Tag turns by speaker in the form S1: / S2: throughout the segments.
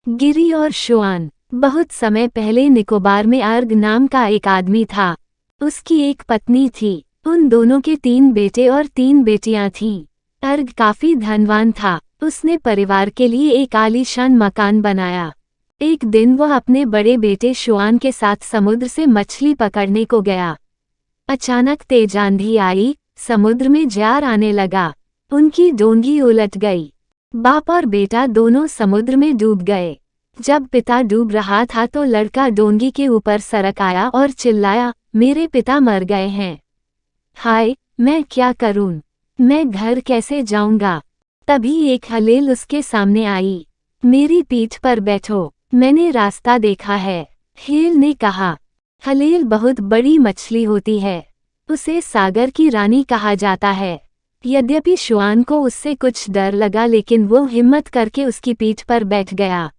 S1: गिरी और शुआन। बहुत समय पहले निकोबार में अर्ग नाम का एक आदमी था। उसकी एक पत्नी थी। उन दोनों के 3 बेटे और 3 बेटियां थीं। अर्ग काफी धनवान था। उसने परिवार के लिए एक आलीशान मकान बनाया। एक दिन वह अपने बड़े बेटे शुआन के साथ समुद्र से मछली पकड़ने को गया। अचानक तेज आंधी आई, समुद्र में ज्वार आने लगा। उनकी डोंगी उलट गई। बाप और बेटा दोनों समुद्र में डूब गए। जब पिता डूब रहा था तो लड़का डोंगी के ऊपर सरक आया और चिल्लाया, मेरे पिता मर गए हैं। हाय, मैं क्या करूं? मैं घर कैसे जाऊंगा? तभी एक हलेल उसके सामने आई। मेरी पीठ पर बैठो, मैंने रास्ता देखा है। हेल ने कहा। हलेल बहुत बड़ी मछली होती है। उसे सागर की रानी कहा जाता है। यद्यपि शुआन को उससे कुछ डर लगा, लेकिन वो हिम्मत करके उसकी पीठ पर बैठ गया।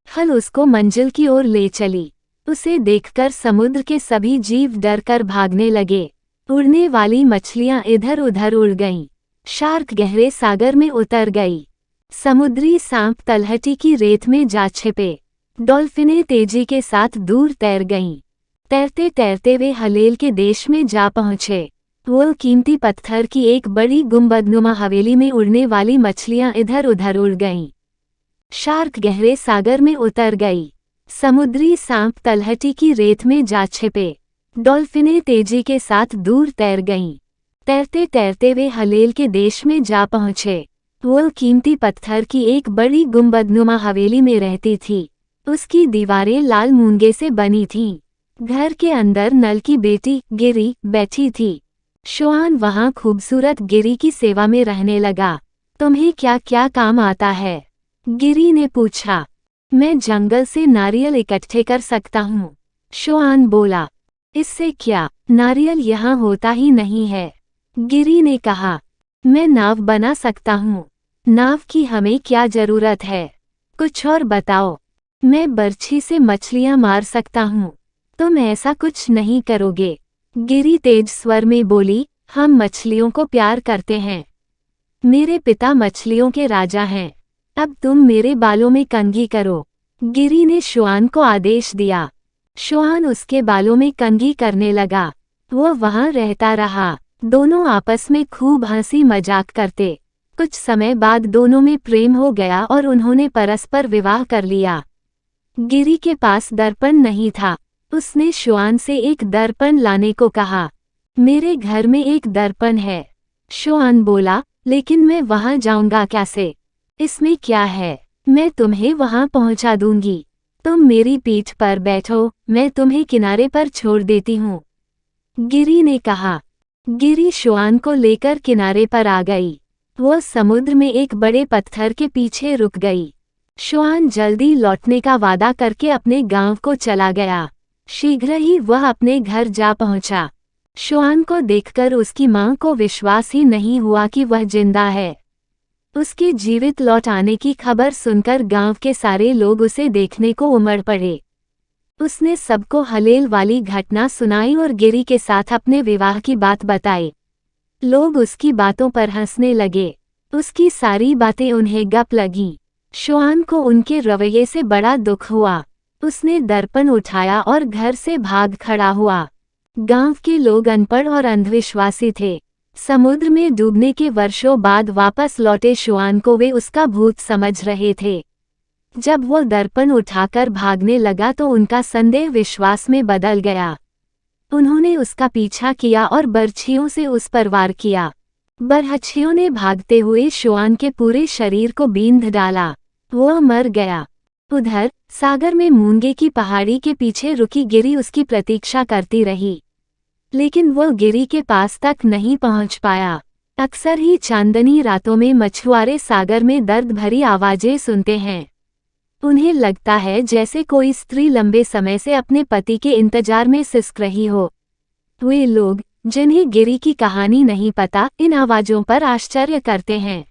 S1: हल उसको मंजिल की ओर ले चली। उसे देखकर समुद्र के सभी जीव डरकर भागने लगे। उड़ने वाली मछलियां इधर उधर उड़ गईं। शार्क गहरे सागर में उतर गई। समुद्री सांप तलहटी की रेत में जा छिपे। डॉल्फिनें तेजी के साथ दूर तैर गईं। तैरते तैरते वे हलेल के देश में जा पहुंचे। वो कीमती पत्थर की एक बड़ी गुंबदनुमा हवेली में उड़ने वाली मछलियां इधर उधर उड़ गईं। शार्क गहरे सागर में उतर गई। समुद्री सांप तलहटी की रेत में जा छिपे। डॉल्फिनें तेजी के साथ दूर तैर गईं। तैरते तैरते वे हलेल के देश में जा पहुंचे। वो कीमती पत्थर की एक बड़ी गुंबदनुमा हवेली में रहती थी। उसकी दीवारें लाल मूंगे से बनी थीं। घर के अंदर नल की बेटी गिरी बैठी थी। शुआन वहां खूबसूरत गिरी की सेवा में रहने लगा। तुम्हें क्या क्या काम आता है? गिरी ने पूछा। मैं जंगल से नारियल इकट्ठे कर सकता हूँ, शुआन बोला। इससे क्या? नारियल यहाँ होता ही नहीं है, गिरी ने कहा। मैं नाव बना सकता हूँ। नाव की हमें क्या जरूरत है? कुछ और बताओ। मैं बर्छी से मछलियाँ मार सकता हूँ। तुम ऐसा कुछ नहीं करोगे, गिरी तेज स्वर में बोली। हम मछलियों को प्यार करते हैं। मेरे पिता मछलियों के राजा हैं। अब तुम मेरे बालों में कंघी करो, गिरी ने शुआन को आदेश दिया। शुआन उसके बालों में कंघी करने लगा। वो वहां रहता रहा। दोनों आपस में खूब हंसी मजाक करते। कुछ समय बाद दोनों में प्रेम हो गया और उन्होंने परस्पर विवाह कर लिया। गिरी के पास दर्पण नहीं था। उसने शुआन से एक दर्पण लाने को कहा। मेरे घर में एक दर्पण है, शुआन बोला, लेकिन मैं वहां जाऊंगा कैसे? इसमें क्या है, मैं तुम्हें वहां पहुंचा दूंगी। तुम मेरी पीठ पर बैठो, मैं तुम्हें किनारे पर छोड़ देती हूँ, गिरी ने कहा। गिरी शुआन को लेकर किनारे पर आ गई। वो समुद्र में एक बड़े पत्थर के पीछे रुक गई। शुआन जल्दी लौटने का वादा करके अपने गांव को चला गया। शीघ्र ही वह अपने घर जा पहुंचा। शुआन को देखकर उसकी मां को विश्वास ही नहीं हुआ कि वह जिंदा है। उसके जीवित लौट आने की खबर सुनकर गांव के सारे लोग उसे देखने को उमड़ पड़े। उसने सबको हलेल वाली घटना सुनाई और गिरी के साथ अपने विवाह की बात बताई। लोग उसकी बातों पर हंसने लगे। उसकी सारी बातें उन्हें गप लगीं। शुआन को उनके रवैये से बड़ा दुख हुआ। उसने दर्पण उठाया और घर से भाग खड़ा हुआ। गांव के लोग अनपढ़ और अंधविश्वासी थे। समुद्र में डूबने के वर्षों बाद वापस लौटे शुआन को वे उसका भूत समझ रहे थे। जब वो दर्पण उठाकर भागने लगा तो उनका संदेह विश्वास में बदल गया। उन्होंने उसका पीछा किया और बर्छियों से उस पर वार किया। बरहछियों ने भागते हुए शुआन के पूरे शरीर को बींध डाला। वो मर गया। उधर सागर में मूंगे की पहाड़ी के पीछे रुकी गिरी उसकी प्रतीक्षा करती रही, लेकिन वो गिरी के पास तक नहीं पहुंच पाया। अक्सर ही चांदनी रातों में मछुआरे सागर में दर्द भरी आवाजें सुनते हैं। उन्हें लगता है जैसे कोई स्त्री लंबे समय से अपने पति के इंतजार में सिसक रही हो। वे लोग जिन्हें गिरी की कहानी नहीं पता, इन आवाजों पर आश्चर्य करते हैं।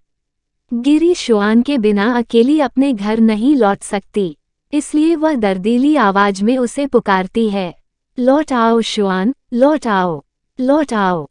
S1: गिरी शुआन के बिना अकेली अपने घर नहीं लौट सकती, इसलिए वह दर्दीली आवाज में उसे पुकारती है, लौट आओ शुआन, लौट आओ, लौट आओ।